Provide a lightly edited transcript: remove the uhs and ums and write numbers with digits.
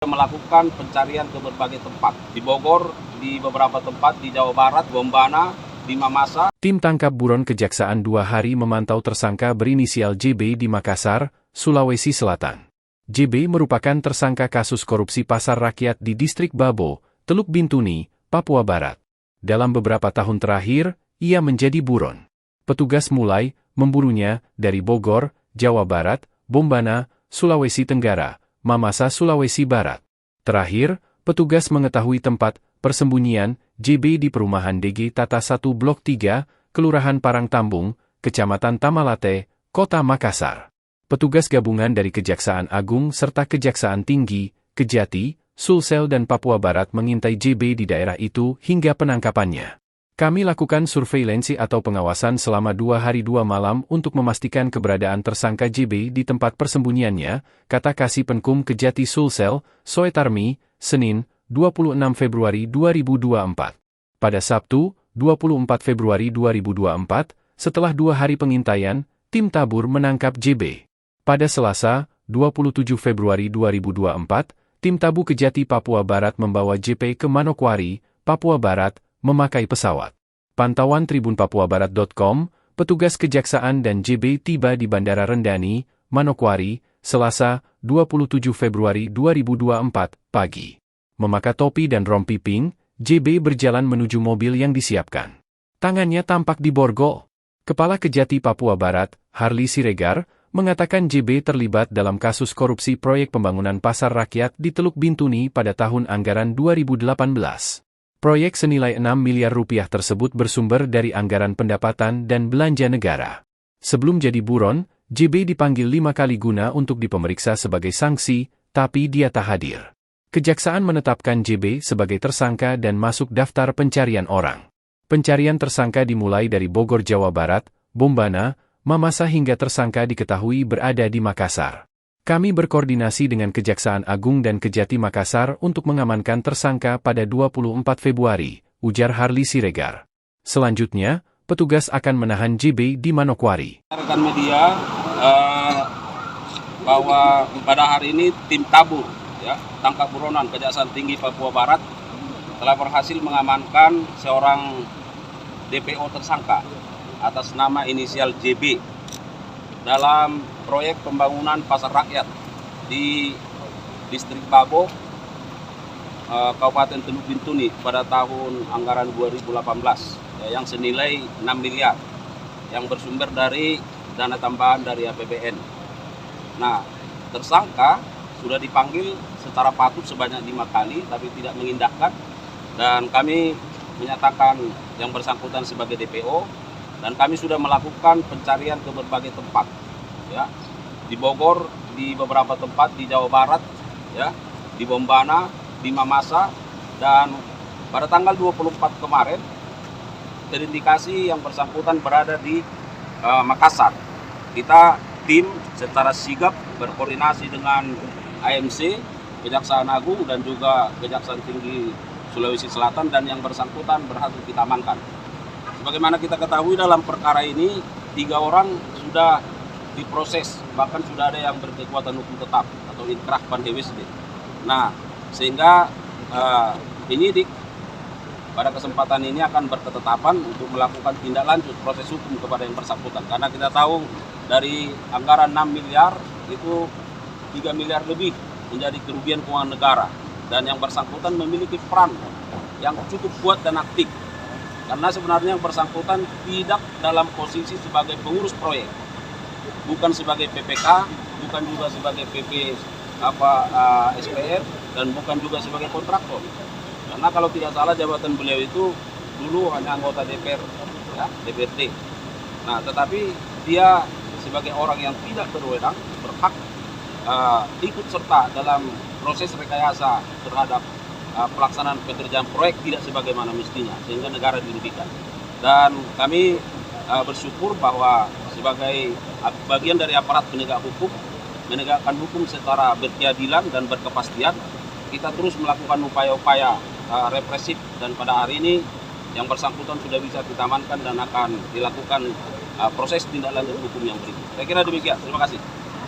Melakukan pencarian ke berbagai tempat, di Bogor, di beberapa tempat di Jawa Barat, Bombana, di Mamasa. Tim tangkap buron Kejaksaan 2 hari memantau tersangka berinisial JB di Makassar, Sulawesi Selatan. JB merupakan tersangka kasus korupsi pasar rakyat di distrik Babo, Teluk Bintuni, Papua Barat. Dalam beberapa tahun terakhir, ia menjadi buron. Petugas mulai memburunya dari Bogor, Jawa Barat, Bombana, Sulawesi Tenggara, Mamasa, Sulawesi Barat. Terakhir, petugas mengetahui tempat persembunyian JB di perumahan DG Tata 1 Blok 3, Kelurahan Parangtambung, Kecamatan Tamalate, Kota Makassar. Petugas gabungan dari Kejaksaan Agung serta Kejaksaan Tinggi, Kejati, Sulsel dan Papua Barat mengintai JB di daerah itu hingga penangkapannya. Kami lakukan surveilansi atau pengawasan selama 2 hari 2 malam untuk memastikan keberadaan tersangka JB di tempat persembunyiannya, kata Kasih Penkum Kejati Sulsel, Soetarmi, Senin, 26 Februari 2024. Pada Sabtu, 24 Februari 2024, setelah 2 hari pengintaian, tim tabur menangkap JB. Pada Selasa, 27 Februari 2024, tim tabu Kejati Papua Barat membawa JP ke Manokwari, Papua Barat, memakai pesawat. Pantauan tribunpapuabarat.com, petugas kejaksaan dan JB tiba di Bandara Rendani, Manokwari, Selasa, 27 Februari 2024, pagi. Memakai topi dan rompi pink, JB berjalan menuju mobil yang disiapkan. Tangannya tampak diborgol. Kepala Kejati Papua Barat, Harli Siregar, mengatakan JB terlibat dalam kasus korupsi proyek pembangunan pasar rakyat di Teluk Bintuni pada tahun anggaran 2018. Proyek senilai 6 miliar rupiah tersebut bersumber dari anggaran pendapatan dan belanja negara. Sebelum jadi buron, JB dipanggil 5 kali guna untuk dipemeriksa sebagai sanksi, tapi dia tak hadir. Kejaksaan menetapkan JB sebagai tersangka dan masuk daftar pencarian orang. Pencarian tersangka dimulai dari Bogor, Jawa Barat, Bombana, Mamasa hingga tersangka diketahui berada di Makassar. Kami berkoordinasi dengan Kejaksaan Agung dan Kejati Makassar untuk mengamankan tersangka pada 24 Februari, ujar Harli Siregar. Selanjutnya, petugas akan menahan JB di Manokwari. Rekan media bahwa pada hari ini tim tabur tangkap buronan Kejaksaan Tinggi Papua Barat telah berhasil mengamankan seorang DPO tersangka atas nama inisial JB dalam proyek pembangunan pasar rakyat di distrik Babo, Kabupaten Teluk Bintuni pada tahun anggaran 2018 yang senilai 6 miliar yang bersumber dari dana tambahan dari APBN. Nah, tersangka sudah dipanggil secara patut sebanyak 5 kali tapi tidak mengindahkan, dan kami menyatakan yang bersangkutan sebagai DPO, dan kami sudah melakukan pencarian ke berbagai tempat, di Bogor, di beberapa tempat di Jawa Barat, di Bombana, di Mamasa, dan pada tanggal 24 kemarin terindikasi yang bersangkutan berada di Makassar. Kita tim secara sigap berkoordinasi dengan AMC, Kejaksaan Agung dan juga Kejaksaan Tinggi Sulawesi Selatan, dan yang bersangkutan berhasil kita amankan. Sebagaimana kita ketahui dalam perkara ini 3 orang sudah diproses, bahkan sudah ada yang berkekuatan hukum tetap atau inkrah pandewis. Nah, sehingga penyidik pada kesempatan ini akan berketetapan untuk melakukan tindak lanjut proses hukum kepada yang bersangkutan, karena kita tahu dari anggaran 6 miliar itu 3 miliar lebih menjadi kerugian keuangan negara, dan yang bersangkutan memiliki peran yang cukup kuat dan aktif. Karena sebenarnya yang bersangkutan tidak dalam posisi sebagai pengurus proyek, bukan sebagai PPK, bukan juga sebagai PP SPR, dan bukan juga sebagai kontraktor. Karena kalau tidak salah jabatan beliau itu dulu hanya anggota DPR, DPRD. Nah, tetapi dia sebagai orang yang tidak berwenang berhak ikut serta dalam proses rekayasa terhadap pelaksanaan pekerjaan proyek tidak sebagaimana mestinya, sehingga negara dirugikan. Dan kami bersyukur bahwa sebagai bagian dari aparat penegak hukum, menegakkan hukum secara berkeadilan dan berkepastian, kita terus melakukan upaya-upaya represif, dan pada hari ini yang bersangkutan sudah bisa kita amankan dan akan dilakukan proses tindak lanjut hukum yang berikut. Saya kira demikian. Terima kasih.